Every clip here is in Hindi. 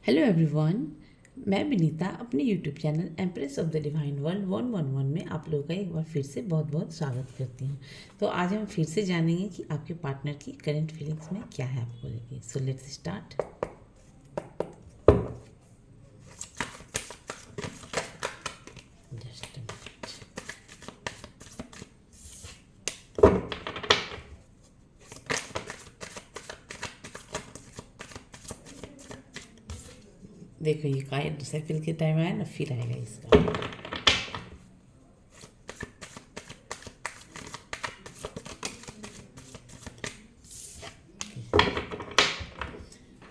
हेलो एवरीवन, मैं विनीता अपने YouTube channel empress of the divine world 111 में आप लोगों का एक बार फिर से बहुत बहुत स्वागत करती हूँ। तो आज हम फिर से जानेंगे कि आपके पार्टनर की करंट फीलिंग्स में क्या है आपको लेके। So let's start. जस्ट देखो, ये कार्ड सेफिल के टाइम आया ना, फिर आएगा इसका।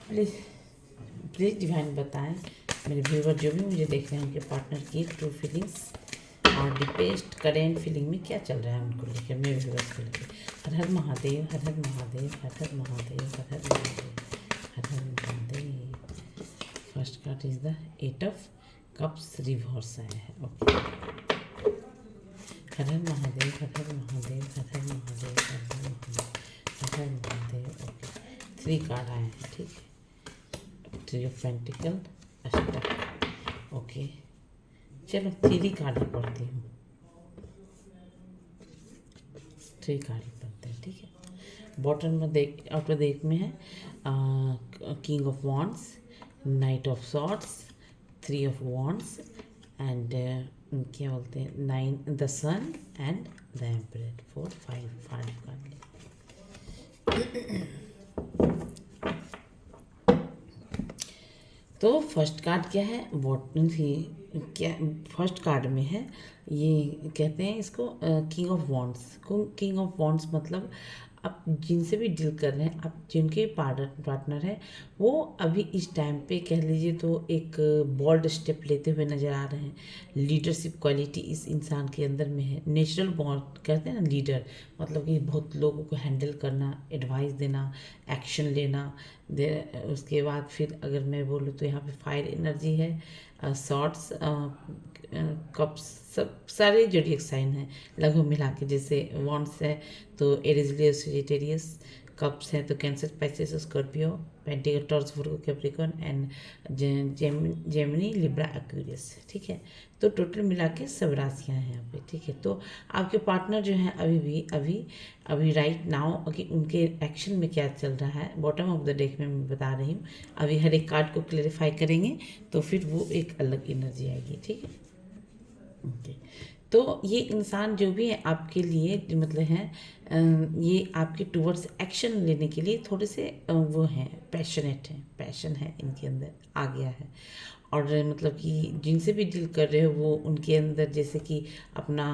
प्लीज़ प्लीज़ डिवाइन बताएं मेरे व्यूवर जो भी मुझे देख रहे हैं उनके पार्टनर की ट्रू फीलिंग्स और डीपेस्ट करेंट फीलिंग में क्या चल रहा है उनको लेकर, मेरे व्यूवर्स को लेकर। हर हर महादेव, हर हर महादेव, हर हर महादेव, हर हर महादेव, हर हर Mahadev. First card is the 8 of cups reverse आया है। ओके, हर हर महादेव, हर हर महादेव, हर हर महादेव, हर हर महादेव, हर हर महादेव। ओके, 3 कार्ड आए हैं, ठीक है। 3 ऑफ पेंटिकल, अष्टक। ओके, चलो 3 कार्ड ही पढ़ती हूँ। 3 कार्ड ही पढ़ते हैं, ठीक है। बॉटम में देख, आउटर देख में है king of wands, knight of swords, 3 of wands and क्या बोलते हैं 9 the sun and the emperor. 4 5 card ले। तो फर्स्ट कार्ड क्या है, क्या फर्स्ट कार्ड में है, ये कहते हैं इसको king of wands. King of wands मतलब आप जिनसे भी डील कर रहे हैं, आप जिनके पार्टनर हैं, वो अभी इस टाइम पे कह लीजिए तो एक बोल्ड स्टेप लेते हुए नज़र आ रहे हैं। लीडरशिप क्वालिटी इस इंसान के अंदर में है। नेचुरल बॉन्ड कहते हैं ना, लीडर मतलब कि बहुत लोगों को हैंडल करना, एडवाइस देना, एक्शन लेना। उसके बाद फिर अगर मैं बोलूँ तो यहाँ पे फायर एनर्जी है, शॉर्ट्स, कप्स, सब सारे जोडिएक साइन हैं लगभग मिला के। जैसे वॉन्ड्स है तो एरिजलियस सेजिटेरियस, कप्स है तो Cancer, Pisces, Scorpio, pentacle, Taurus, Virgo, Capricorn and Gemini, Libra, Aquarius, ठीक है। तो टोटल मिला के सब राशियाँ हैं यहाँ पे, ठीक है। तो आपके पार्टनर जो हैं अभी राइट नाउ कि उनके एक्शन में क्या चल रहा है, बॉटम ऑफ द डेक में मैं बता रही हूँ। अभी हर एक कार्ड को क्लेरिफाई करेंगे तो फिर वो एक अलग एनर्जी आएगी, ठीक है। ओके, तो ये इंसान जो भी है आपके लिए मतलब है, ये आपके टूवर्ड्स एक्शन लेने के लिए थोड़े से वो हैं, पैशनेट हैं, पैशन है इनके अंदर आ गया है। और मतलब कि जिनसे भी डील कर रहे हो वो उनके अंदर जैसे कि अपना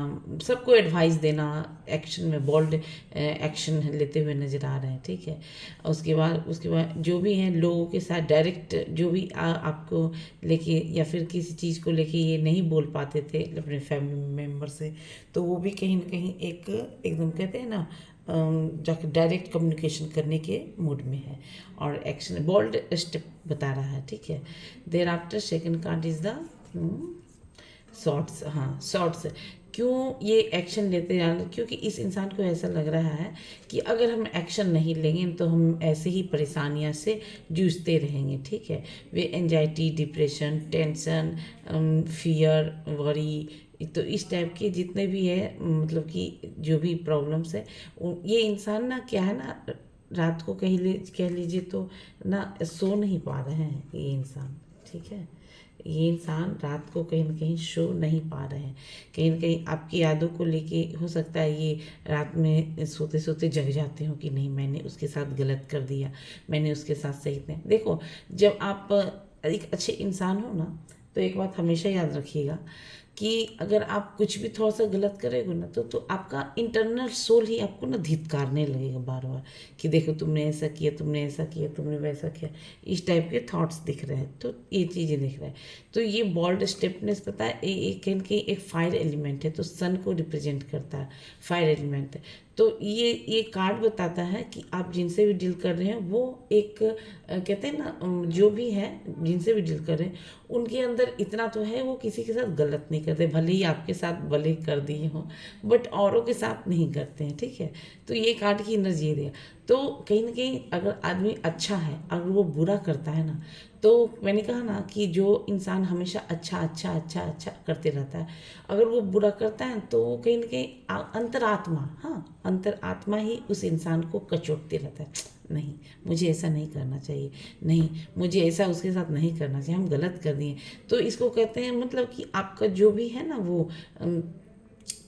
सबको एडवाइस देना, एक्शन में बोल्ड एक्शन लेते हुए नज़र आ रहे हैं, ठीक है। उसके बाद जो भी हैं लोगों के साथ डायरेक्ट जो भी आपको लेके या फिर किसी चीज़ को लेके ये नहीं बोल पाते थे अपने फैमिली मेम्बर से, तो वो भी कहीं ना कहीं एक एकदम कहते हैं ना जाकर डायरेक्ट कम्युनिकेशन करने के मूड में है और एक्शन बोल्ड स्टेप बता रहा है, ठीक है। There after second card is the shorts. हाँ, शॉर्ट्स क्यों ये एक्शन लेते हैं, क्योंकि इस इंसान को ऐसा लग रहा है कि अगर हम एक्शन नहीं लेंगे तो हम ऐसे ही परेशानियां से जूझते रहेंगे, ठीक है। वे anxiety, depression, tension, fear, worry, तो इस टाइप के जितने भी है मतलब कि जो भी प्रॉब्लम्स है, ये इंसान ना क्या है ना, रात को कह लीजिए तो ना सो नहीं पा रहे हैं ये इंसान, ठीक है। ये इंसान रात को कहीं ना कहीं सो नहीं पा रहे हैं, कहीं ना कहीं आपकी यादों को लेके हो सकता है ये रात में सोते सोते जग जाते हो कि नहीं मैंने उसके साथ गलत कर दिया, मैंने उसके साथ सही नहीं। देखो, जब आप एक अच्छे इंसान हो ना तो एक बात हमेशा याद रखिएगा कि अगर आप कुछ भी थोड़ा सा गलत करेगे ना तो आपका इंटरनल सोल ही आपको ना धिक्कारने लगेगा बार बार कि देखो तुमने ऐसा किया, तुमने ऐसा किया, तुमने वैसा किया। इस टाइप के थॉट्स दिख रहे हैं, तो ये चीज़ें दिख रहा है। तो ये बॉल्ड स्टेपनेस पता है एक फायर एलिमेंट है, तो सन को रिप्रेजेंट करता है फायर एलिमेंट। तो ये कार्ड बताता है कि आप जिनसे भी डील कर रहे हैं वो एक कहते हैं ना जो भी है जिनसे भी डील कर रहे हैं उनके अंदर इतना तो है, वो किसी के साथ गलत नहीं नहीं करते, भले ही आपके साथ भले कर दिए हों, बट औरों के साथ नहीं करते हैं, ठीक है। तो ये कार्ड की एनर्जी ये देगा। तो कहीं ना कहीं अगर आदमी अच्छा है, अगर वो बुरा करता है ना, तो मैंने कहा ना कि जो इंसान हमेशा अच्छा अच्छा अच्छा अच्छा करते रहता है, अगर वो बुरा करता है तो कहीं ना कहीं अंतरात्मा, हाँ, अंतरात्मा ही उस इंसान को कचोटते रहता है। नहीं, मुझे ऐसा नहीं करना चाहिए, नहीं, मुझे ऐसा उसके साथ नहीं करना चाहिए, हम गलत कर दिए। तो इसको कहते हैं मतलब कि आपका जो भी है ना वो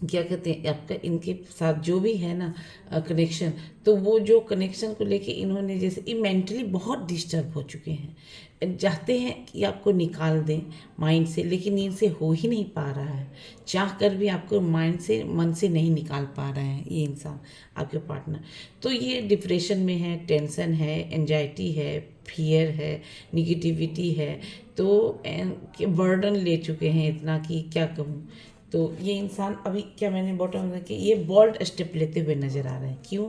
क्या कहते हैं, आपका इनके साथ जो भी है ना कनेक्शन, तो वो जो कनेक्शन को लेके इन्होंने जैसे ये मेंटली बहुत डिस्टर्ब हो चुके हैं, चाहते हैं कि आपको निकाल दें माइंड से, लेकिन इनसे हो ही नहीं पा रहा है। चाह कर भी आपको माइंड से, मन से नहीं निकाल पा रहे हैं ये इंसान, आपके पार्टनर। तो ये डिप्रेशन में है, टेंशन है, एंजाइटी है, फियर है, निगेटिविटी है, तो बर्डन ले चुके हैं इतना कि क्या कहूँ। तो ये इंसान अभी क्या मैंने बॉटम में कि ये बोल्ड स्टेप लेते हुए नज़र आ रहे हैं। क्यों?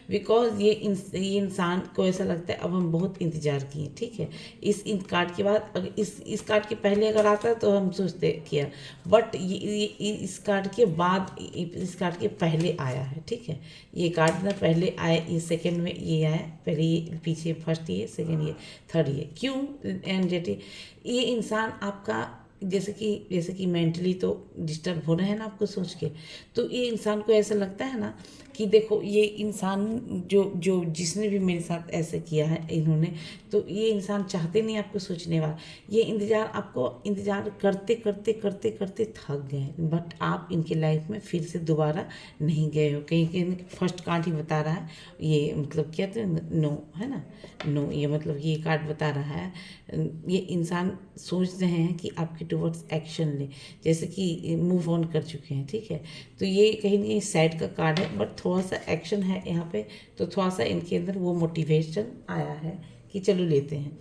बिकॉज ये इंसान को ऐसा लगता है अब हम बहुत इंतज़ार किए, ठीक है, इन कार्ड के बाद। अगर इस कार्ड के पहले अगर आता तो हम सोचते किया, बट ये इस कार्ड के बाद, इस कार्ड के पहले आया है, ठीक है। ये कार्ड ना पहले आए, ये सेकेंड में ये आया, पहले ये पीछे फर्स्ट, ये सेकेंड, ये थर्ड, ये क्यों एंजाइटी। ये इंसान आपका जैसे कि मेंटली तो डिस्टर्ब हो रहे हैं ना आपको सोच के, तो ये इंसान को ऐसा लगता है ना कि देखो ये इंसान जो जो जिसने भी मेरे साथ ऐसे किया है इन्होंने, तो ये इंसान चाहते नहीं आपको सोचने वाला, ये आपको इंतज़ार करते करते करते करते थक गए, बट आप इनके लाइफ में फिर से दोबारा नहीं गए हो। कहीं कहीं फर्स्ट कार्ड ही बता रहा है, ये मतलब कहते हैं नो, है ना, नो, ये मतलब ये कार्ड बता रहा है ये इंसान सोच रहे हैं कि आपके टुवर्ड्स एक्शन ले, जैसे कि मूव ऑन कर चुके हैं, ठीक है। तो ये कहीं ना कहीं सैड का कार्ड है, बट थोड़ा सा एक्शन है यहाँ पे, तो थोड़ा सा इनके अंदर वो मोटिवेशन आया है कि चलो लेते हैं।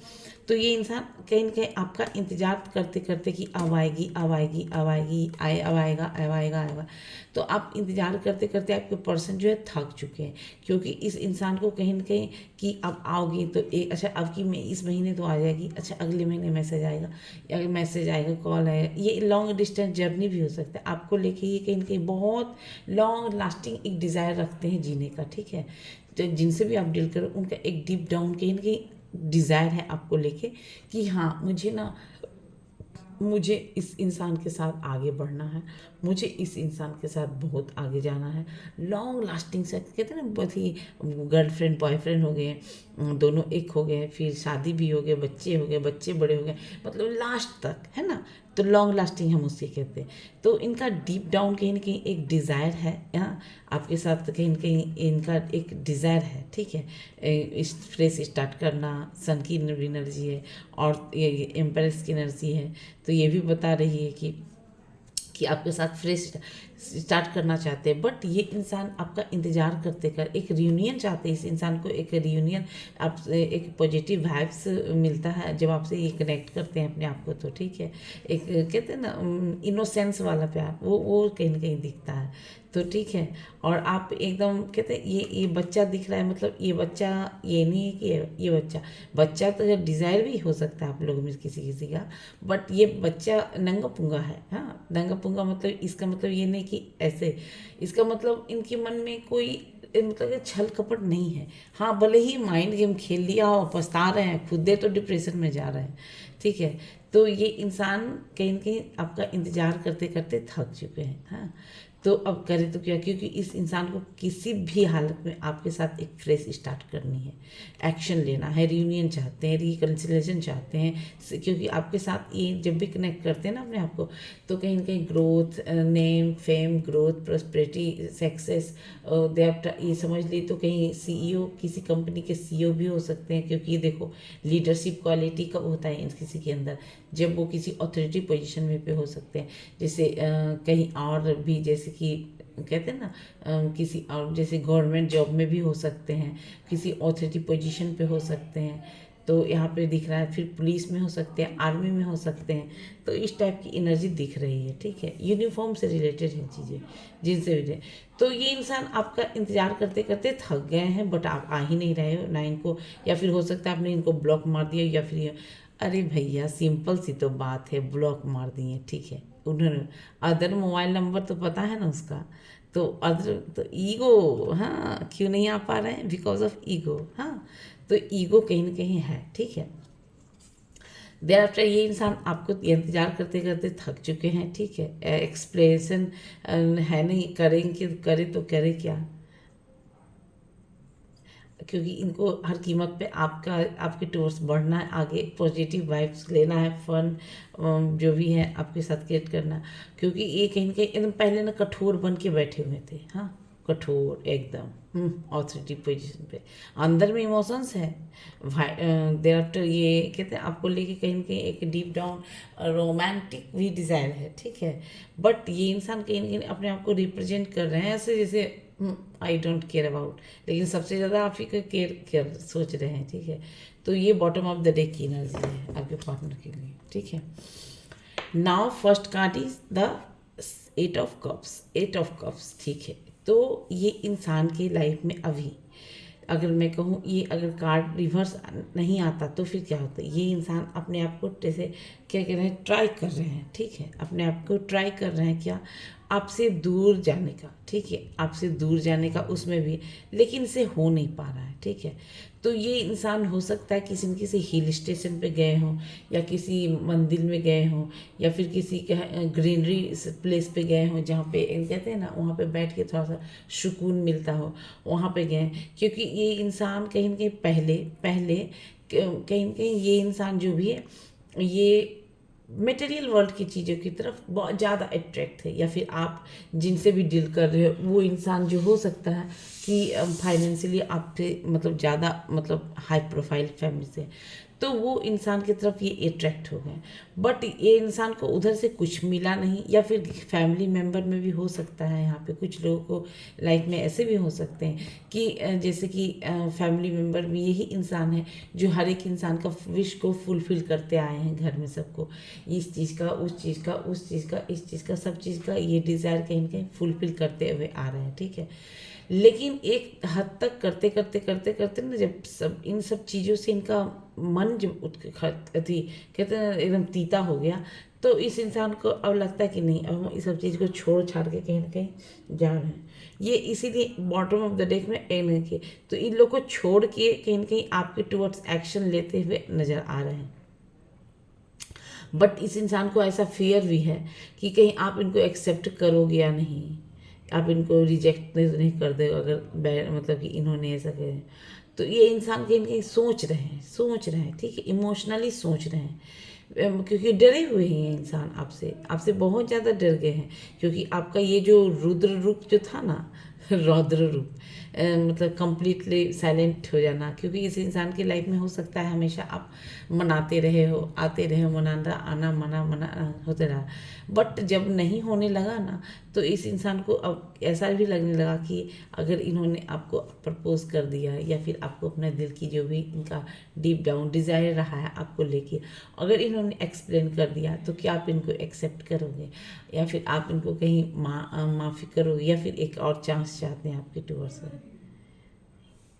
तो ये इंसान कहीं ना कहीं आपका इंतजार करते करते कि अब आएगी, अब आएगी, अब आएगी, आए, अब आएगा, अब आएगा, आएगा। तो आप इंतजार करते करते आपके पर्सन जो है थक चुके हैं, क्योंकि इस इंसान को कहीं ना कहीं कि अब आओगी तो एक, अच्छा अब की इस महीने तो आ जाएगी, अच्छा अगले महीने मैसेज आएगा, या मैसेज आएगा, कॉल आएगा। ये लॉन्ग डिस्टेंस जर्नी भी हो सकता है आपको लेके, ये कहीं ना कहीं बहुत लॉन्ग लास्टिंग एक डिज़ायर रखते हैं जीने का, ठीक है। तो जिनसे भी आप डील करो उनका एक डीप डाउन कहीं ना कहीं डिज़ायर है आपको लेके कि हाँ मुझे इस इंसान के साथ आगे बढ़ना है, मुझे इस इंसान के साथ बहुत आगे जाना है। लॉन्ग लास्टिंग से कहते हैं ना, बहुत ही गर्लफ्रेंड बॉयफ्रेंड हो गए, दोनों एक हो गए, फिर शादी भी हो गए, बच्चे हो गए, बच्चे बड़े हो गए, मतलब लास्ट तक, है ना। तो लॉन्ग लास्टिंग हम उससे कहते हैं। तो इनका डीप डाउन कहीं ना कहीं एक डिज़ायर है, हाँ, आपके साथ कहीं ना कहीं इनका एक डिज़ायर है, ठीक है। इस फ्रेश स्टार्ट करना, सन की एनर्जी है, और ये एम्प्रेस की एनर्जी है। तो ये भी बता रही है कि आपके साथ फ्रेश स्टार्ट करना चाहते हैं, बट ये इंसान आपका इंतज़ार करते कर एक रियूनियन चाहते हैं। इस इंसान को एक रियूनियन, आपसे एक पॉजिटिव वाइब्स मिलता है जब आपसे ये कनेक्ट करते हैं अपने आप को, तो ठीक है। एक कहते हैं ना इनोसेंस वाला प्यार, वो कहीं ना कहीं दिखता है, तो ठीक है। और आप एकदम कहते हैं ये बच्चा दिख रहा है, मतलब ये बच्चा, ये नहीं है कि ये बच्चा तो डिज़ायर भी हो सकता है आप लोगों में किसी किसी का, बट ये बच्चा नंगा पुंगा है, हाँ, नंगा पुंगा मतलब इसका मतलब ये नहीं कि ऐसे, इसका मतलब इनके मन में कोई मतलब छल कपट नहीं है। हाँ, भले ही माइंड गेम खेल लिया और पछता रहे हैं, खुद दे तो डिप्रेशन में जा रहे हैं, ठीक है। तो ये इंसान कहीं ना कहीं आपका इंतजार करते करते थक चुके हैं, हाँ। तो अब करें तो क्या, क्योंकि इस इंसान को किसी भी हालत में आपके साथ एक फ्रेश स्टार्ट करनी है, एक्शन लेना है, रियूनियन चाहते हैं, रिकन्सिलेशन चाहते हैं, क्योंकि आपके साथ ये जब भी कनेक्ट करते हैं ना अपने आप को, तो कहीं ना कहीं growth, name, fame, growth, prosperity, success, ये समझ ली तो कहीं सीईओ, किसी कंपनी के सीईओ भी हो सकते हैं, क्योंकि ये देखो लीडरशिप क्वालिटी कब होता है किसी के अंदर, जब वो किसी अथॉरिटी पोजीशन में पे हो सकते हैं। जैसे कहीं और भी, जैसे कि कहते हैं ना किसी और जैसे गवर्नमेंट जॉब में भी हो सकते हैं, किसी अथॉरिटी पोजीशन पे हो सकते हैं, तो यहाँ पे दिख रहा है, फिर पुलिस में हो सकते हैं, आर्मी में हो सकते हैं, तो इस टाइप की एनर्जी दिख रही है, ठीक है। यूनिफॉर्म से रिलेटेड है चीज़ें जिनसे भी, तो ये इंसान आपका इंतजार करते करते थक गए हैं, बट आप आ ही नहीं रहे हो ना इनको, या फिर हो सकता है आपने इनको ब्लॉक मार दिया, या फिर अरे भैया सिंपल सी तो बात है, ब्लॉक मार दिए, ठीक है। उन्होंने अदर मोबाइल नंबर तो पता है ना उसका, तो अदर तो ईगो, हाँ क्यों नहीं आ पा रहे हैं, बिकॉज ऑफ ईगो, हाँ तो ईगो कहीं ना कहीं है, ठीक है। देर आफ्टर ये इंसान आपको इंतजार करते करते थक चुके हैं, ठीक है। एक्सप्लेनेशन है नहीं, करेंगे करे तो करे क्या, क्योंकि इनको हर कीमत पे आपका आपके टूर्स बढ़ना है, आगे पॉजिटिव वाइब्स लेना है, फन जो भी है आपके साथ क्रिएट करना, क्योंकि ये कहीं ना कहीं एकदम पहले ना कठोर बन के बैठे हुए थे, हाँ कठोर एकदम ऑथोरिटी पोजीशन पे, अंदर में इमोशंस है। देर आफ्टर ये कहते हैं आपको लेके कहीं ना कहीं एक डीप डाउन रोमांटिक भी डिज़ायर है, ठीक है। बट ये इंसान कहीं ना कहीं अपने आप को रिप्रेजेंट कर रहे हैं ऐसे जैसे आई डोंट केयर अबाउट, लेकिन सबसे ज़्यादा आप ही का केयर केयर सोच रहे हैं, ठीक है। तो ये बॉटम ऑफ द डे की एनर्जी है आपके पार्टनर के लिए, ठीक है। Now first card is the 8 of cups, 8 of cups, ठीक है। तो ये इंसान की लाइफ में अभी अगर मैं कहूँ, ये अगर कार्ड रिवर्स नहीं आता तो फिर क्या होता है, ये इंसान अपने आप को जैसे क्या कह रहे हैं, ट्राई कर रहे हैं, ठीक है। अपने आप को ट्राई कर रहे हैं क्या, आपसे दूर जाने का, ठीक है, आपसे दूर जाने का उसमें भी, लेकिन इसे हो नहीं पा रहा है, ठीक है। तो ये इंसान हो सकता है किसी न किसी हिल स्टेशन पे गए हों, या किसी मंदिर में गए हों, या फिर किसी ग्रीनरी प्लेस पे गए हों, जहाँ पे कहते हैं ना वहाँ पे बैठ के थोड़ा सा सुकून मिलता हो, वहाँ पे गए। क्योंकि ये इंसान कहीं न कहीं पहले पहले कहीं न कहीं ये इंसान जो भी है, ये मटेरियल वर्ल्ड की चीज़ों की तरफ बहुत ज़्यादा अट्रैक्ट है, या फिर आप जिनसे भी डील कर रहे हो वो इंसान जो हो सकता है कि फाइनेंशियली आपसे मतलब ज़्यादा मतलब हाई प्रोफाइल फैमिली से, तो वो इंसान की तरफ ये अट्रैक्ट हो गए। बट ये इंसान को उधर से कुछ मिला नहीं, या फिर फैमिली मेम्बर में भी हो सकता है, यहाँ पे कुछ लोगों को लाइफ में ऐसे भी हो सकते हैं कि जैसे कि फैमिली मेम्बर भी यही इंसान है जो हर एक इंसान का विश को फुलफिल करते आए हैं घर में सबको, इस चीज़ का उस चीज़ का उस चीज़ का इस चीज़ का सब चीज़ का ये डिज़ायर कहीं ना कहीं फुलफिल करते हुए आ रहे हैं, ठीक है। लेकिन एक हद तक करते करते करते करते ना, जब सब इन सब चीज़ों से इनका मन जब थी कहते हैं एकदम तीता हो गया, तो इस इंसान को अब लगता है कि नहीं, अब हम इस सब चीज़ को छोड़ छाड़ के कहीं ना कहीं जा रहे हैं। ये इसीलिए बॉटम ऑफ द डेक में एन है कि तो इन लोग को छोड़ के कहीं ना कहीं आपके टुवर्ड्स एक्शन लेते हुए नज़र आ रहे हैं। बट इस इंसान को ऐसा फियर भी है कि कहीं आप इनको एक्सेप्ट करोगे या नहीं, आप इनको रिजेक्ट नहीं कर दे अगर मतलब कि इन्होंने ऐसा कहे, तो ये इंसान कहीं कहीं सोच रहे हैं, ठीक है, इमोशनली सोच रहे हैं, क्योंकि डरे हुए हैं ये इंसान आपसे, आपसे बहुत ज़्यादा डर गए हैं, क्योंकि आपका ये जो रुद्र रूप जो था ना रौद्र रूप, मतलब कंप्लीटली साइलेंट हो जाना, क्योंकि इस इंसान की लाइफ में हो सकता है हमेशा आप मनाते रहे हो, आते रहे हो, मनाना आना मना मना होते रहा, बट जब नहीं होने लगा ना, तो इस इंसान को अब ऐसा भी लगने लगा कि अगर इन्होंने आपको प्रपोज कर दिया, या फिर आपको अपने दिल की जो भी इनका डीप डाउन डिज़ायर रहा है आपको लेके, अगर इन्होंने एक्सप्लेन कर दिया, तो क्या आप इनको एक्सेप्ट करोगे, या फिर आप इनको कहीं माफ़ी करोगे, या फिर एक और चांस चाहते हैं आपके टूर से,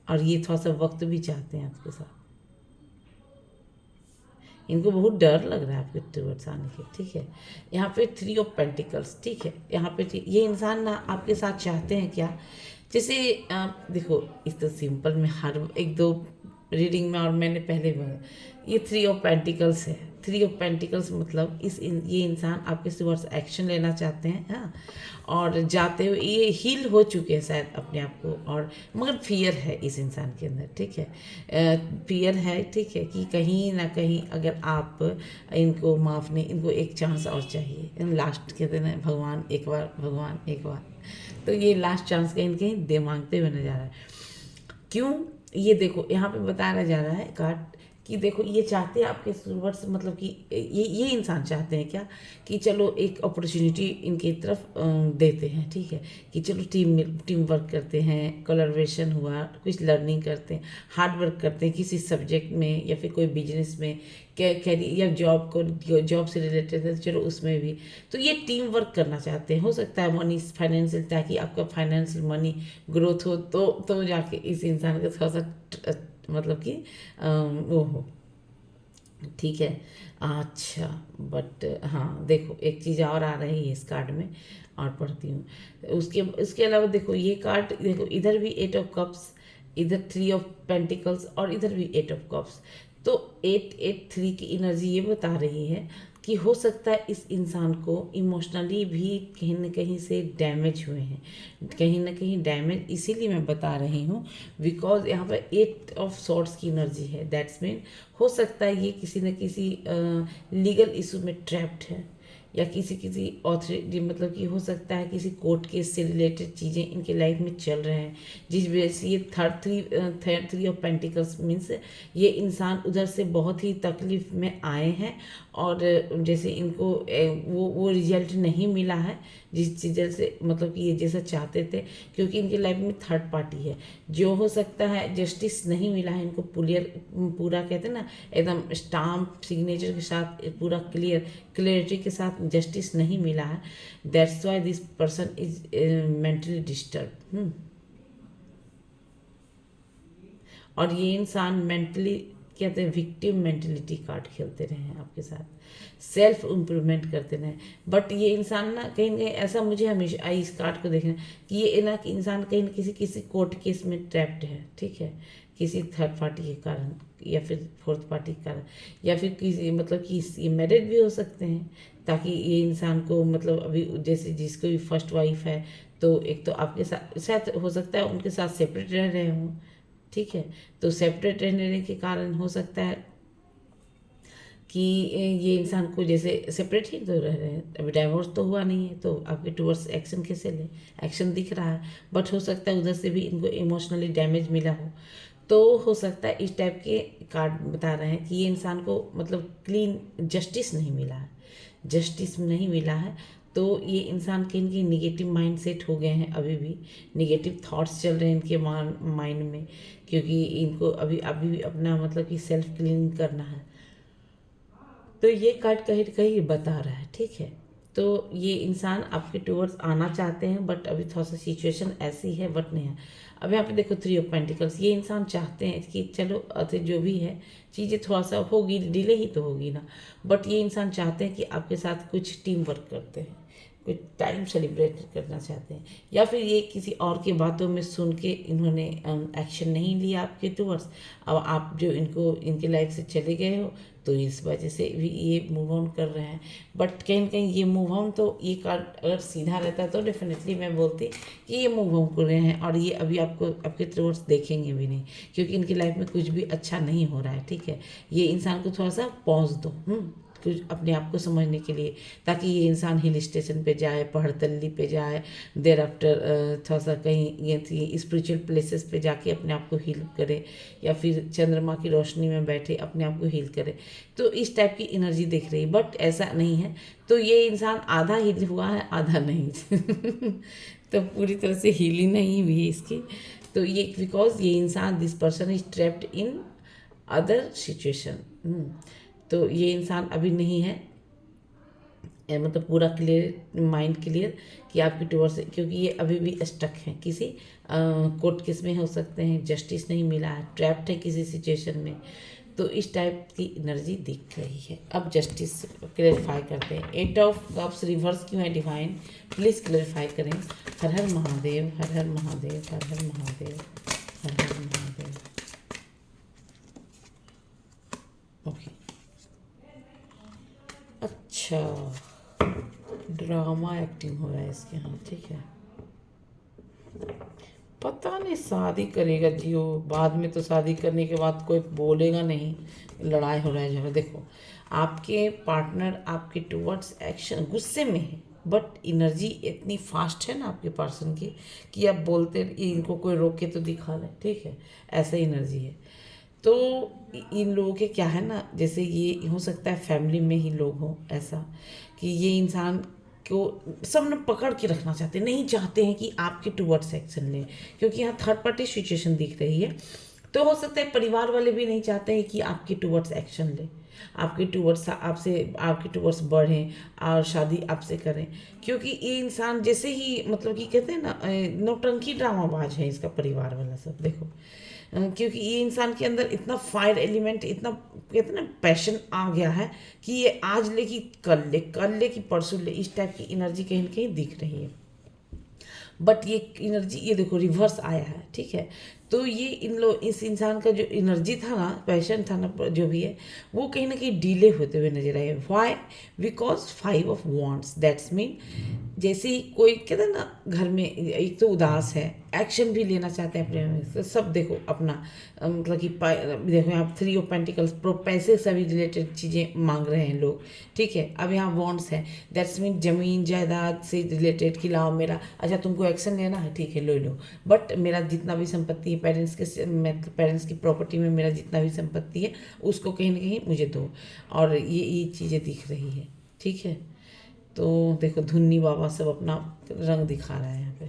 और ये थोड़ा सा वक्त भी चाहते हैं आपके साथ। इनको बहुत डर लग रहा है आपके टूवर्ड्स आने के, ठीक है। यहाँ पे 3 ऑफ पेंटिकल्स, ठीक है, यहाँ पे ये इंसान ना आपके साथ चाहते हैं क्या, जैसे देखो इस तो सिंपल में हर एक दो रीडिंग में, और मैंने पहले भी ये 3 ऑफ पेंटिकल्स है। 3 ऑफ पेंटिकल्स मतलब ये इंसान आपके टुवर्ड्स एक्शन लेना चाहते हैं, हाँ, और जाते हुए ये हील हो चुके हैं शायद अपने आप को, और मगर फियर है इस इंसान के अंदर, ठीक है, फियर है, ठीक है, कि कहीं ना कहीं अगर आप इनको माफ़ नहीं, इनको एक चांस और चाहिए, लास्ट कहते हैं भगवान एक बार, भगवान एक बार, तो ये लास्ट चांस कहीं ना कहीं मांगते हुए नजर आ रहा है। क्यों, ये देखो यहाँ पे बताया जा रहा है कार्ड कि देखो ये चाहते हैं आपके टूवर्ड्स, मतलब कि ये इंसान चाहते हैं क्या, कि चलो एक अपॉर्चुनिटी इनकी तरफ देते हैं, ठीक है, कि चलो टीम वर्क करते हैं, कोलैबोरेशन हुआ, कुछ लर्निंग करते हैं, हार्ड वर्क करते हैं किसी सब्जेक्ट में या फिर कोई बिजनेस में, कैरियर या जॉब से रिलेटेड है, चलो उसमें भी। तो ये टीम वर्क करना चाहते हैं, हो सकता है मनी फाइनेंशियल, ताकि आपका फाइनेंशियल मनी ग्रोथ हो, तो जाके इस इंसान का थोड़ा सा मतलब कि वो हो, ठीक है। अच्छा, बट हाँ देखो एक चीज़ और आ रही है इस कार्ड में, और पढ़ती हूँ। उसके अलावा देखो ये कार्ड, देखो इधर भी 8 ऑफ कप्स, इधर 3 ऑफ पेंटिकल्स, और इधर भी 8 ऑफ कप्स। तो 8 8 3 की एनर्जी ये बता रही है कि हो सकता है इस इंसान को इमोशनली भी कहीं न कहीं से डैमेज हुए हैं, कहीं ना कहीं डैमेज, इसीलिए मैं बता रही हूँ बिकॉज यहाँ पर 8 ऑफ सॉर्ड्स की एनर्जी है। दैट्स मीन हो सकता है ये किसी न किसी लीगल इशू में ट्रैप्ड है, या किसी ऑथोरिटी, मतलब कि हो सकता है किसी कोर्ट केस से रिलेटेड चीज़ें इनके लाइफ में चल रहे हैं, जिस वजह से ये 3 ऑफ पेंटिकल्स मीन्स ये इंसान उधर से बहुत ही तकलीफ में आए हैं, और जैसे इनको वो रिजल्ट नहीं मिला है जिस चीज़ से, मतलब कि ये जैसा चाहते थे, क्योंकि इनके लाइफ में थर्ड पार्टी है, जो हो सकता है जस्टिस नहीं मिला है इनको, पूरा कहते हैं ना एकदम स्टाम्प सिग्नेचर के साथ, पूरा क्लियरिटी के साथ जस्टिस नहीं मिला है। That's why this person is mentally disturb. और ये इंसान मेंटली, कहते हैं विक्टिम मेंटलिटी कार्ड खेलते रहे हैं आपके साथ, सेल्फ इम्प्रूवमेंट करते रहे, बट ये इंसान ना कहीं ना कहीं ऐसा, मुझे हमेशा इस कार्ड को देखना कि ये ना कि इंसान कहीं ना किसी कोर्ट केस में ट्रैप्ड है, ठीक है, किसी थर्ड पार्टी के कारण या फिर फोर्थ पार्टी के कारण, या फिर किसी, मतलब कि ये मैरिड भी हो सकते हैं, ताकि ये इंसान को, मतलब अभी जैसे जिसको भी फर्स्ट वाइफ है, तो एक तो आपके साथ शायद हो सकता है उनके साथ सेपरेट रह रहे हों, ठीक है, तो सेपरेट रहने के कारण हो सकता है कि ये इंसान को, जैसे सेपरेट ही तो रह रहे हैं, अभी डाइवोर्स तो हुआ नहीं है, तो आपके टूवर्ड्स एक्शन कैसे ले, एक्शन दिख रहा है, बट हो सकता है उधर से भी इनको इमोशनली डैमेज मिला हो, तो हो सकता है इस टाइप के कार्ड बता रहे हैं कि ये इंसान को, मतलब क्लीन जस्टिस नहीं मिला है, जस्टिस नहीं मिला है, तो ये इंसान कहीं न कहीं निगेटिव माइंड सेट हो गए हैं, अभी भी निगेटिव थॉट्स चल रहे हैं इनके माइंड में, क्योंकि इनको अभी अभी भी अपना, मतलब कि सेल्फ क्लीनिंग करना है। तो ये कार्ड कहीं कहीं बता रहा है, ठीक है, तो ये इंसान आपके टूवर्ड्स आना चाहते हैं, बट अभी थोड़ा सा सिचुएशन ऐसी है, बट नहीं है। अब यहाँ पे देखो 3 ऑफ पेंटिकल्स, ये इंसान चाहते हैं कि चलो जो भी है चीज़ें थोड़ा सा होगी, डिले ही तो होगी ना, बट ये इंसान चाहते हैं कि आपके साथ कुछ टीम वर्क करते हैं, कुछ टाइम सेलिब्रेट करना चाहते हैं, या फिर ये किसी और की बातों में सुन के इन्होंने एक्शन नहीं लिया आपके टूवर्ड्स, अब आप जो इनको इनके लाइफ से चले गए हो, तो इस वजह से भी ये मूव ऑन कर रहे हैं, बट कहीं ना कहीं ये मूव ऑन, तो ये कार्ड अगर सीधा रहता तो डेफिनेटली मैं बोलती कि ये मूव ऑन कर रहे हैं, और ये अभी आपको आपके टूवर्ड्स देखेंगे भी नहीं, क्योंकि इनकी लाइफ में कुछ भी अच्छा नहीं हो रहा है, ठीक है, ये इंसान को थोड़ा सा पॉज दो, कुछ अपने आप को समझने के लिए, ताकि ये इंसान हिल स्टेशन पे जाए, पहाड़तल्ली पे जाए, देर आफ्टर थोड़ा सा कहीं ये स्पिरिचुअल प्लेसेस पे जाके अपने आप को हील करे, या फिर चंद्रमा की रोशनी में बैठे अपने आप को हील करे, तो इस टाइप की एनर्जी दिख रही है, बट ऐसा नहीं है, तो ये इंसान आधा हील हुआ है आधा नहीं तो पूरी तरह से हीलिंग नहीं हुई है इसकी, तो ये बिकॉज ये इंसान, this person is trapped in other situation, तो ये इंसान अभी नहीं है, मतलब पूरा क्लियर, माइंड क्लियर कि आपकी टूवर्ड से, क्योंकि ये अभी भी स्टक हैं किसी कोर्ट केस में, हो सकते हैं जस्टिस नहीं मिला है, ट्रैप्ड है किसी सिचुएशन में, तो इस टाइप की एनर्जी दिख रही है। अब जस्टिस क्लैरिफाई करते हैं, 8 ऑफ कप्स रिवर्स क्यों है डिवाइन, प्लीज़ क्लैरिफाई करें। हर हर महादेव, हर हर महादेव, हर हर महादेव, हर हर महादेव। ओके, अच्छा, ड्रामा एक्टिंग हो रहा है इसके यहाँ, ठीक है, पता नहीं शादी करेगा जियो, बाद में तो शादी करने के बाद कोई बोलेगा नहीं, लड़ाई हो रहा है झगड़ा। देखो आपके पार्टनर आपके टुवर्ड्स एक्शन गुस्से में है, बट एनर्जी इतनी फास्ट है ना आपके पर्सन की कि आप बोलते इनको कोई रोक के तो दिखा ले, ठीक है, ऐसा एनर्जी है। तो इन लोगों के क्या है ना, जैसे ये हो सकता है फैमिली में ही लोग हों ऐसा कि ये इंसान को सब न पकड़ के रखना चाहते हैं, नहीं चाहते हैं कि आपके टूवर्ड्स एक्शन लें, क्योंकि यहाँ थर्ड पार्टी सिचुएशन दिख रही है। तो हो सकता है परिवार वाले भी नहीं चाहते हैं कि आपके टूवर्ड्स एक्शन लें, आपके टूवर्ड्स आपके टूवर्ड्स बढ़ें और शादी आपसे करें, क्योंकि ये इंसान जैसे ही मतलब कि कहते हैं ना नौटंकी ड्रामाबाज है इसका परिवार वाला सब। देखो क्योंकि ये इंसान के अंदर इतना फायर एलिमेंट, इतना कहते हैं ना पैशन आ गया है कि ये आज ले कि कल ले कि परसों ले, इस टाइप की एनर्जी कहीं ना कहीं दिख रही है। बट ये एनर्जी ये देखो रिवर्स आया है, ठीक है। तो ये इस इंसान का जो एनर्जी था ना, पैशन था ना, जो भी है वो कहीं ना कहीं डिले होते हुए नजर आए। Why? Because 5 of Wands, that's mean जैसे ही कोई कहते हैं ना घर में एक तो उदास है, एक्शन भी लेना चाहते हैं अपने में, तो सब देखो अपना मतलब कि देखो यहाँ 3 of Pentacles, पैसे से भी रिलेटेड चीज़ें मांग रहे हैं लोग, ठीक है। अब यहाँ वॉन्ट्स है, दैट्स मीन जमीन जायदाद से रिलेटेड कि लाओ मेरा, अच्छा तुमको एक्शन लेना है, ठीक है ले लो, बट मेरा जितना भी संपत्ति है पेरेंट्स की प्रॉपर्टी में मेरा जितना भी संपत्ति है उसको कहीं ना कहीं मुझे दो, और ये चीज़ें दिख रही है, ठीक है। तो देखो धुन्नी बाबा सब अपना रंग दिखा रहा है यहाँ पे।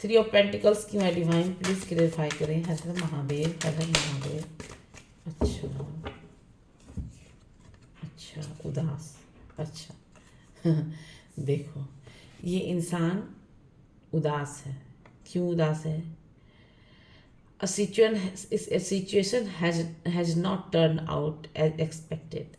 3 of Pentacles की मैं डिवाइन प्लीज क्लेरिफाई करें। हर हर महादेव, हर हर महादेव। अच्छा अच्छा, उदास, अच्छा देखो ये इंसान उदास है। क्यों उदास है? A situation has not turned out as expected।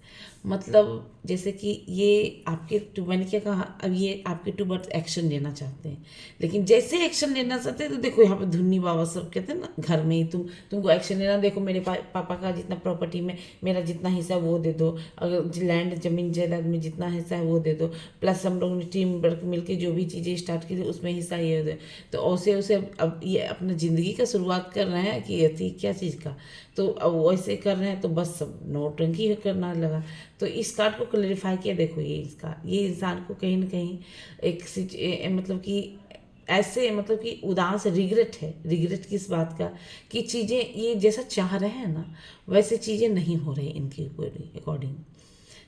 मतलब जैसे कि ये आपके मैंने क्या कहा, अब ये आपके टूवर्ड्स एक्शन लेना चाहते हैं, लेकिन जैसे एक्शन लेना चाहते हैं तो देखो यहाँ पे धुन्नी बाबा सब कहते हैं ना घर में ही तुमको एक्शन लेना, देखो मेरे पापा का जितना प्रॉपर्टी में मेरा जितना हिस्सा वो दे दो, अगर लैंड जमीन जायदाद में जितना हिस्सा है वो दे दो, प्लस हम लोग ने टीम वर्क मिलकर जो भी चीज़ें स्टार्ट की थी उसमें हिस्सा ये दे। तो ऐसे उसे अब ये अपना ज़िंदगी का शुरुआत कर रहे हैं कि ये थी क्या चीज़ का, तो अब वैसे कर रहे हैं तो बस सब नौटंकी करना लगा। तो इस कार्ड को क्लैरिफाई किया, देखो ये इंसान को कहीं ना कहीं मतलब कि ऐसे मतलब कि उदास रिग्रेट है। रिग्रेट किस बात का? कि चीज़ें ये जैसा चाह रहे हैं ना वैसे चीज़ें नहीं हो रही इनके अकॉर्डिंग,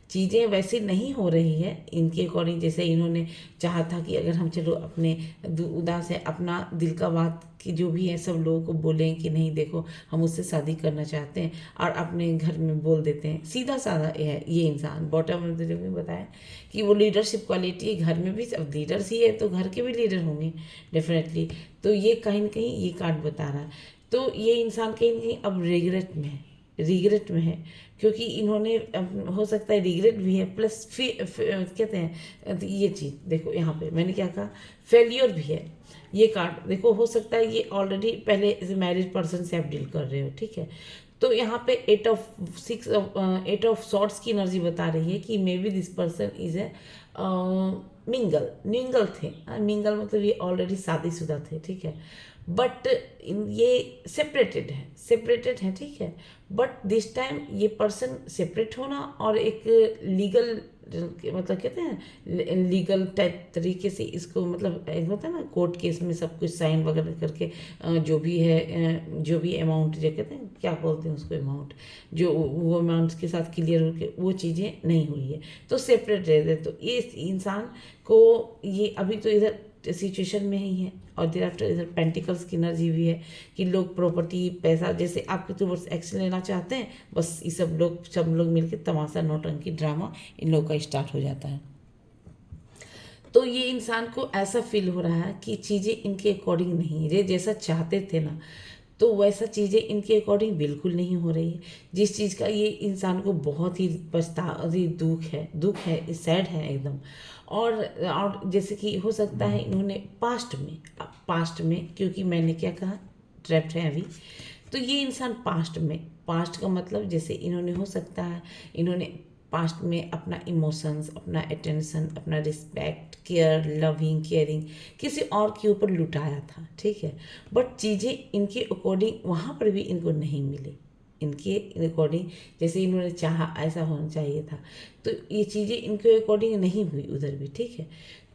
चीज़ें वैसे नहीं हो रही है इनके अकॉर्डिंग जैसे इन्होंने चाहा था कि अगर हम चलो अपने उदास है अपना दिल का बात कि जो भी है सब लोगों को बोलें कि नहीं देखो हम उससे शादी करना चाहते हैं, और अपने घर में बोल देते हैं, सीधा साधा है ये इंसान। बॉटम में बताया कि वो लीडरशिप क्वालिटी घर में भी, अब लीडर्स ही है तो घर के भी लीडर होंगे डेफिनेटली। तो ये कहीं ना कहीं ये कार्ड बता रहा है। तो ये इंसान कहीं ना कहीं अब रिग्रेट में है, क्योंकि इन्होंने हो सकता है रिग्रेट भी है, प्लस कहते हैं ये चीज़ देखो यहाँ पे मैंने क्या कहा, फेलियर भी है। ये कार्ड देखो हो सकता है ये ऑलरेडी पहले मैरिज पर्सन से आप डील कर रहे हो, ठीक है। तो यहाँ पे 8 of Swords की एनर्जी बता रही है कि may be this person is a mingle थे। मिंगल मतलब ये ऑलरेडी शादीशुदा थे, ठीक है, बट ये सेपरेटेड है, ठीक है। बट दिस टाइम ये पर्सन सेपरेट होना और एक लीगल मतलब कहते हैं लीगल टाइप तरीके से इसको मतलब एक होता है ना कोर्ट केस में सब कुछ साइन वगैरह करके जो भी है जो भी अमाउंट जो कहते हैं क्या बोलते हैं उसको अमाउंट, जो वो अमाउंट के साथ क्लियर होकर वो चीज़ें नहीं हुई है तो सेपरेट रहते। तो इस इंसान को ये अभी तो इधर सिचुएशन में ही है, और देर आफ्टर इधर पेंटिकल्स की एनर्जी भी है कि लोग प्रॉपर्टी पैसा जैसे आपके तो बस एक्शन लेना चाहते हैं, बस ये सब लोग मिलकर तमाशा नौटंकी ड्रामा इन लोग का स्टार्ट हो जाता है। तो ये इंसान को ऐसा फील हो रहा है कि चीज़ें इनके अकॉर्डिंग नहीं, ये जैसा चाहते थे ना तो वैसा चीज़ें इनके अकॉर्डिंग बिल्कुल नहीं हो रही है, जिस चीज़ का ये इंसान को बहुत ही दुख है सैड है एकदम। और जैसे कि हो सकता है इन्होंने पास्ट में क्योंकि मैंने क्या कहा ट्रैप्ड है अभी, तो ये इंसान पास्ट का मतलब जैसे इन्होंने हो सकता है इन्होंने पास्ट में अपना इमोशंस, अपना अटेंशन, अपना रिस्पेक्ट, केयर, लविंग, केयरिंग किसी और के ऊपर लुटाया था, ठीक है। बट चीज़ें इनके अकॉर्डिंग वहाँ पर भी इनको नहीं मिली, इनके अकॉर्डिंग जैसे इन्होंने चाहा ऐसा होना चाहिए था, तो ये चीज़ें इनके अकॉर्डिंग नहीं हुई उधर भी, ठीक है।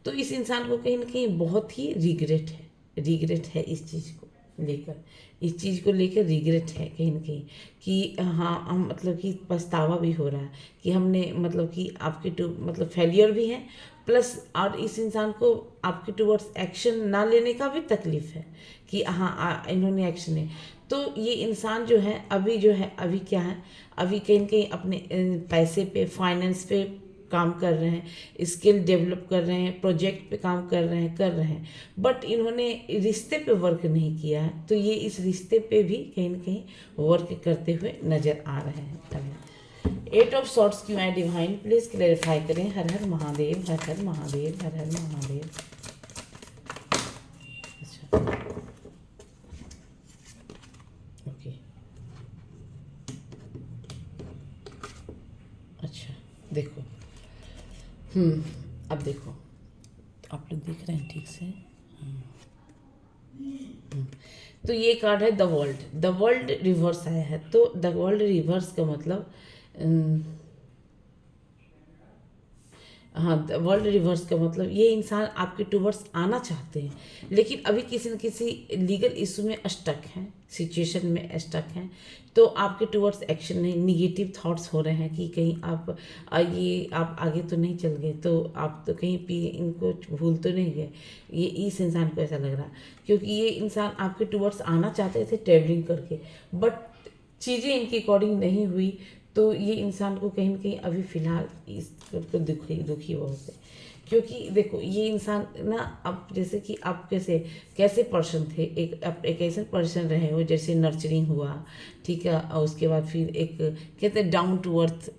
तो इस इंसान को कहीं ना कहीं बहुत ही रिग्रेट है इस चीज़ को, लेकर, इस चीज़ को लेकर रिग्रेट है कहीं न कहीं कि हाँ, हम मतलब कि पछतावा भी हो रहा है कि हमने मतलब कि आपके टू मतलब फेलियर भी है, प्लस और इस इंसान को आपके टुवर्ड्स एक्शन ना लेने का भी तकलीफ है कि हाँ इन्होंने एक्शन ले। तो ये इंसान जो है अभी क्या है, अभी कहीं न कहीं अपने पैसे पे, फाइनेंस पे काम कर रहे हैं, स्किल डेवलप कर रहे हैं, प्रोजेक्ट पे काम कर रहे हैं, बट इन्होंने रिश्ते पे वर्क नहीं किया है। तो ये इस रिश्ते पे भी कहीं न कहीं वर्क करते हुए नज़र आ रहे हैं अभी। 8 ऑफ सॉर्ट्स क्यों है डिवाइन, प्लीज क्लेरिफाई करें। हर हर महादेव, हर हर महादेव, हर हर महादेव। अच्छा, ओके, अच्छा, देखो, अब देखो, आप लोग देख रहे हैं ठीक से। तो ये कार्ड है the world. The world reverse आया है, तो द वर्ल्ड रिवर्स का मतलब हाँ, वर्ल्ड रिवर्स का मतलब ये इंसान आपके टूवर्ड्स आना चाहते हैं, लेकिन अभी किसी न किसी लीगल इशू में स्टक हैं, सिचुएशन में स्टक हैं। तो आपके टूवर्ड्स एक्शन नहीं, निगेटिव थॉट्स हो रहे हैं कि कहीं ये आप आगे तो नहीं चल गए, तो आप तो कहीं भी इनको भूल तो नहीं गए। ये इस इंसान को ऐसा लग रहा, क्योंकि ये इंसान आपके टूवर्ड्स आना चाहते थे ट्रेवलिंग करके, बट चीज़ें इनके अकॉर्डिंग नहीं हुई। तो ये इंसान को कहीं ना कहीं अभी फ़िलहाल इस तो दुखी बहुत है, क्योंकि देखो ये इंसान ना, अब जैसे कि आप कैसे कैसे पर्सन थे, आप एक ऐसे पर्सन रहे हो जैसे नर्चरिंग हुआ, ठीक है, और उसके बाद फिर एक कहते हैं डाउन टू अर्थ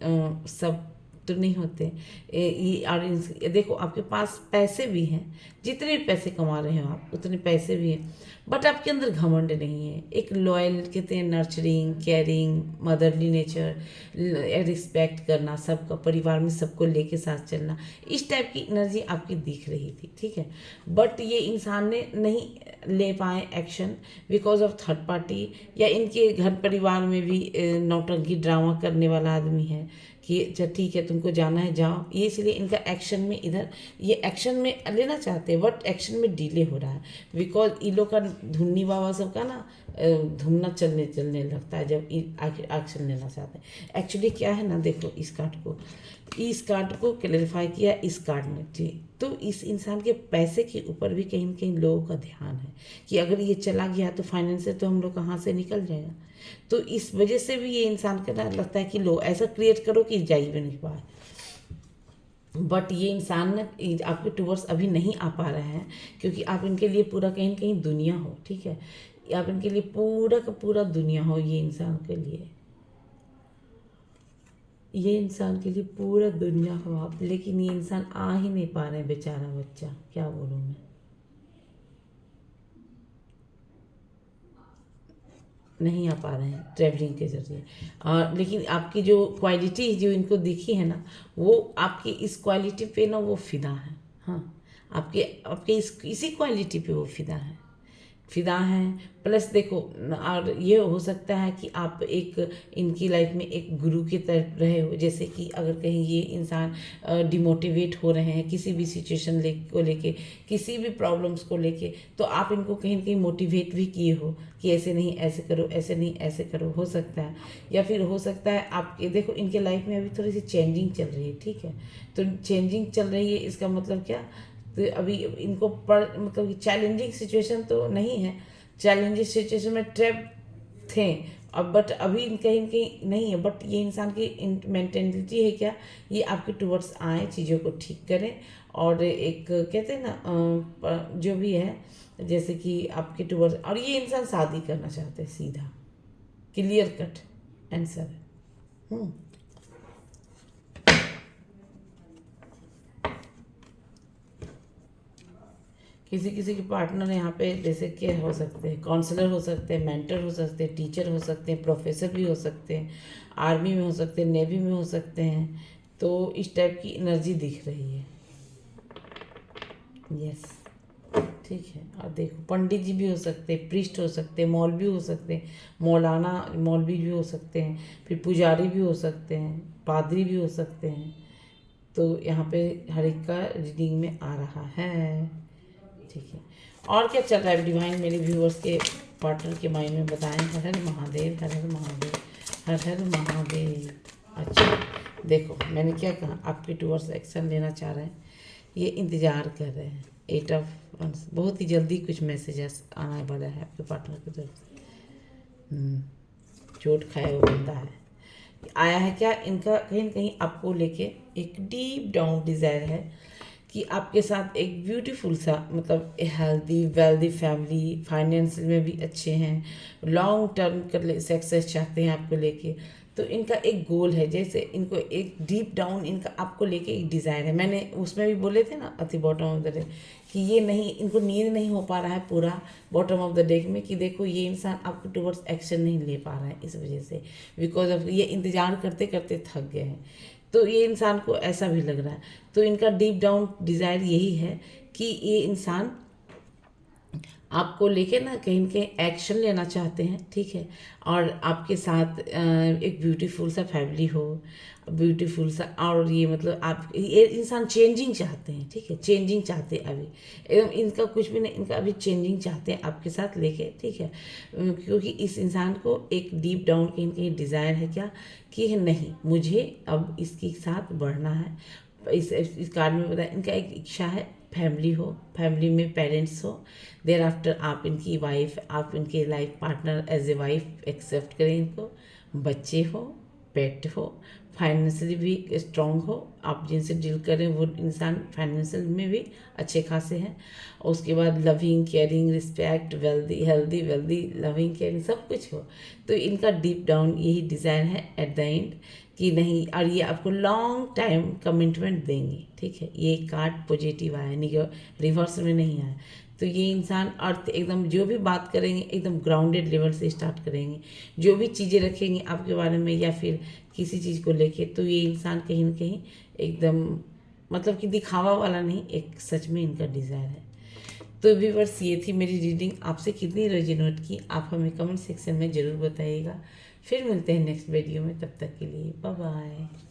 सब तो नहीं होते। ये और देखो आपके पास पैसे भी हैं, जितने भी पैसे कमा रहे हो आप उतने पैसे भी हैं, बट आपके अंदर घमंड नहीं है। एक लॉयल कहते हैं, nurturing, caring, motherly nature, respect करना सबका, परिवार में सबको लेके साथ चलना, इस टाइप की एनर्जी आपकी दिख रही थी, ठीक है। बट ये इंसान ने नहीं ले पाए action because of third party, या इनके घर परिवार में भी नौटंकी ड्रामा करने वाला आदमी है कि अच्छा ठीक है तुमको जाना है जाओ। ये इसलिए इनका एक्शन में इधर ये एक्शन में लेना चाहते हैं, बट एक्शन में डिले हो रहा है बिकॉज इन लोग का धुन्नी बाबा सबका ना धुमना चलने लगता है जब एक्शन लेना चाहते हैं। एक्चुअली क्या है ना, देखो इस कार्ड को क्लैरिफाई किया इस कार्ड ने, ठीक। तो इस इंसान के पैसे के ऊपर भी कहीं न कहीं लोगों का ध्यान है कि अगर ये चला गया तो फाइनेंस से तो हम लोग कहाँ से निकल जाएगा। तो इस वजह से भी ये इंसान का ना लगता है कि लो ऐसा क्रिएट करो कि जा ही भी नहीं पाए। बट ये इंसान ना आपके टूवर्ड्स अभी नहीं आ पा रहे हैं, क्योंकि आप इनके लिए पूरा कहीं न कहीं दुनिया हो, ठीक है। आप इनके लिए पूरा का पूरा दुनिया हो, ये इंसान के लिए पूरा दुनिया हो आप, लेकिन ये इंसान आ ही नहीं पा रहे हैं, बेचारा बच्चा, क्या बोलूँ मैं। नहीं आ पा रहे हैं ट्रैवलिंग के जरिए, और लेकिन आपकी जो क्वालिटी जो इनको दिखी है ना, वो आपकी इस क्वालिटी पे ना वो फिदा है। हाँ, आपके आपके इसी क्वालिटी पे वो फिदा हैं। प्लस देखो, और ये हो सकता है कि आप एक इनकी लाइफ में एक गुरु की तरफ रहे हो, जैसे कि अगर कहीं ये इंसान डिमोटिवेट हो रहे हैं किसी भी सिचुएशन को लेके, किसी भी प्रॉब्लम्स को लेके, तो आप इनको कहीं ना कहीं मोटिवेट भी किए हो कि ऐसे नहीं ऐसे करो, ऐसे नहीं ऐसे करो, हो सकता है। या फिर हो सकता है आप ये देखो इनके लाइफ में अभी थोड़ी सी चेंजिंग चल रही है, ठीक है। तो चेंजिंग चल रही है, इसका मतलब क्या, तो अभी इनको मतलब चैलेंजिंग सिचुएशन तो नहीं है, चैलेंजिंग सिचुएशन में ट्रैप थे अब, बट अभी कहीं कहीं नहीं है। बट ये इंसान की मेंटेलिटी है क्या, ये आपके टूवर्ड्स आए, चीज़ों को ठीक करें, और एक कहते हैं ना जो भी है, जैसे कि आपके टूवर्ड्स, और ये इंसान शादी करना चाहते हैं, सीधा क्लियर कट आंसर है। किसी किसी के पार्टनर यहाँ पे जैसे कि हो सकते हैं काउंसलर, हो सकते हैं मेंटर, हो सकते हैं टीचर, हो सकते हैं प्रोफेसर भी हो सकते हैं, आर्मी में हो सकते हैं, नेवी में हो सकते हैं। तो इस टाइप की एनर्जी दिख रही है। यस, ठीक है। और देखो पंडित जी भी हो सकते हैं, प्रीस्ट हो सकते हैं, मौलवी हो सकते हैं, मौलाना मौलवी भी हो सकते हैं, फिर पुजारी भी हो सकते हैं, पादरी भी हो सकते हैं। तो यहाँ पे हर एक का रीडिंग में आ रहा है, ठीक है। और क्या चल रहा है डिवाइन मेरे व्यूअर्स के पार्टनर के माइंड में बताएं। हर हर महादेव, हर हर महादेव, हर हर महादेव। अच्छा देखो मैंने क्या कहा, आपके टूवर्ड्स एक्शन लेना चाह रहे हैं, ये इंतज़ार कर रहे हैं। 8 ऑफ वंस, बहुत ही जल्दी कुछ मैसेजेस आने वाला है आपके पार्टनर की तरफ से। चोट खाया हुआ बंदा है, आया है क्या, इनका कहीं ना कहीं आपको लेके एक डीप डाउन डिज़ायर है कि आपके साथ एक ब्यूटीफुल सा, मतलब हेल्दी वेल्दी फैमिली, फाइनेंशियल में भी अच्छे हैं, लॉन्ग टर्म कर सक्सेस चाहते हैं आपको लेके। तो इनका एक गोल है, जैसे इनको एक डीप डाउन इनका आपको लेके एक डिज़ायर है। मैंने उसमें भी बोले थे ना अति बॉटम ऑफ द डे कि ये नहीं, इनको नींद नहीं हो पा रहा है पूरा बॉटम ऑफ द डे में, कि देखो ये इंसान आपको टुवर्ड्स एक्शन नहीं ले पा रहा है इस वजह से, बिकॉज ऑफ ये इंतज़ार करते करते थक गए हैं। तो ये इंसान को ऐसा भी लग रहा है। तो इनका डीप डाउन डिज़ायर यही है कि ये इंसान आपको लेके ना कहीं एक्शन लेना चाहते हैं, ठीक है। और आपके साथ एक ब्यूटीफुल सा फैमिली हो, ब्यूटीफुल सा, और ये मतलब आप ये इंसान चेंजिंग चाहते हैं, ठीक है, चेंजिंग चाहते हैं अभी एकदम, इनका कुछ भी नहीं, इनका अभी चेंजिंग चाहते हैं आपके साथ लेके, ठीक है। क्योंकि इस इंसान को एक डीप डाउन कहीं डिज़ायर है क्या, कि नहीं मुझे अब इसके साथ बढ़ना है। इस कार्ड में बताया इनका एक इच्छा है फैमिली हो, फैमिली में पेरेंट्स हो, देर आफ्टर आप इनकी वाइफ, आप इनके life partner as a wife accept करें इनको, बच्चे हो, पेट हो, फाइनेंशियली भी स्ट्रांग हो, आप जिनसे डील करें वो इंसान फाइनेंशियल में भी अच्छे खासे हैं। और उसके बाद loving caring respect wealthy healthy wealthy loving caring सब कुछ हो। तो इनका डीप डाउन यही डिज़ायर है एट द एंड कि नहीं, और ये आपको लॉन्ग टाइम कमिटमेंट देंगे, ठीक है। ये कार्ड पॉजिटिव आया, नहीं रिवर्स में नहीं आया। तो ये इंसान अर्थ एकदम जो भी बात करेंगे एकदम ग्राउंडेड लेवल से स्टार्ट करेंगे, जो भी चीज़ें रखेंगे आपके बारे में या फिर किसी चीज़ को लेके, तो ये इंसान कहीं ना कहीं एकदम मतलब कि दिखावा वाला नहीं, एक सच में इनका डिज़ायर है। तो व्यूअर्स ये थी मेरी रीडिंग, आपसे कितनी रेजोनेट की आप हमें कमेंट सेक्शन में ज़रूर बताइएगा। फिर मिलते हैं नेक्स्ट वीडियो में, तब तक के लिए बाय बाय।